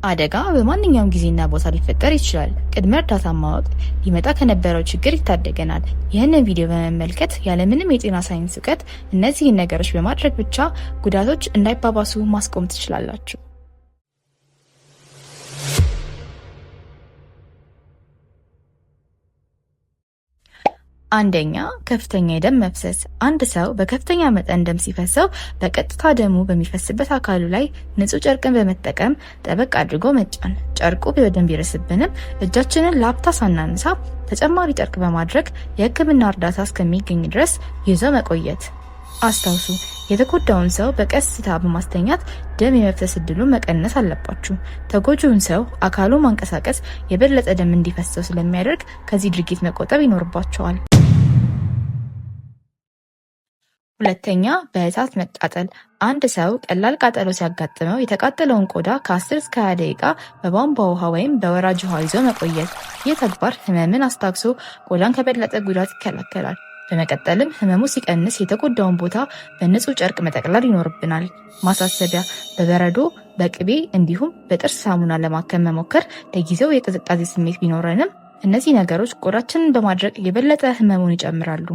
አደጋ በማንኛውም ጊዜና ቦታ ሊፈጠር ይችላል። ቅድመ እርዳታ ማወቅ ሊመጣ ከነበረው ችግር ይታደገናል። ይህንን ቪዲዮ በመመልከት ያለምንም የጤና ሳይንስ እውቀት እነዚህን ነገሮች በማድረግ ብቻ ጉዳቶች እንዳይባባሱ ማስቆም ትችላላችሁ። አንደኛ፣ ከፍተኛ የደም መፍሰስ። አንድ ሰው በከፍተኛ መጠን ደም ሲፈሰው በቀጥታ ደሙ በሚፈስበት አካሉ ላይ ንጹህ ጨርቅን በመጠቀም ጠበቅ አድርጎ መጫን። ጨርቁ በደም ቢረስብንም እጃችንን ለአፍታ ሳናነሳ ተጨማሪ ጨርቅ በማድረግ የሕክምና እርዳታ እስከሚገኝ ድረስ ይዞ መቆየት። አስታውሱ፣ የተጎዳውን ሰው በቀስታ በማስተኛት ደም የመፍሰስ እድሉን መቀነስ አለባችሁ። ተጎጂውን ሰው አካሉን ማንቀሳቀስ የበለጠ ደም እንዲፈሰው ስለሚያደርግ ከዚህ ድርጊት መቆጠብ ይኖርባቸዋል። ሁለተኛ፣ በእሳት መቃጠል። አንድ ሰው ቀላል ቃጠሎ ሲያጋጥመው የተቃጠለውን ቆዳ ከ10 እስከ 20 ደቂቃ በቧንቧ ውሃ ወይም በወራጅ ውሃ ይዞ መቆየት። ይህ ተግባር ህመምን አስታግሶ ቆዳን ከበለጠ ጉዳት ይከላከላል። በመቀጠልም ህመሙ ሲቀንስ የተጎዳውን ቦታ በንጹህ ጨርቅ መጠቅለል ይኖርብናል። ማሳሰቢያ፣ በበረዶ በቅቤ እንዲሁም በጥርስ ሳሙና ለማከም መሞከር ለጊዜው የቅዝቃዜ ስሜት ቢኖረንም እነዚህ ነገሮች ቆዳችንን በማድረቅ የበለጠ ህመሙን ይጨምራሉ።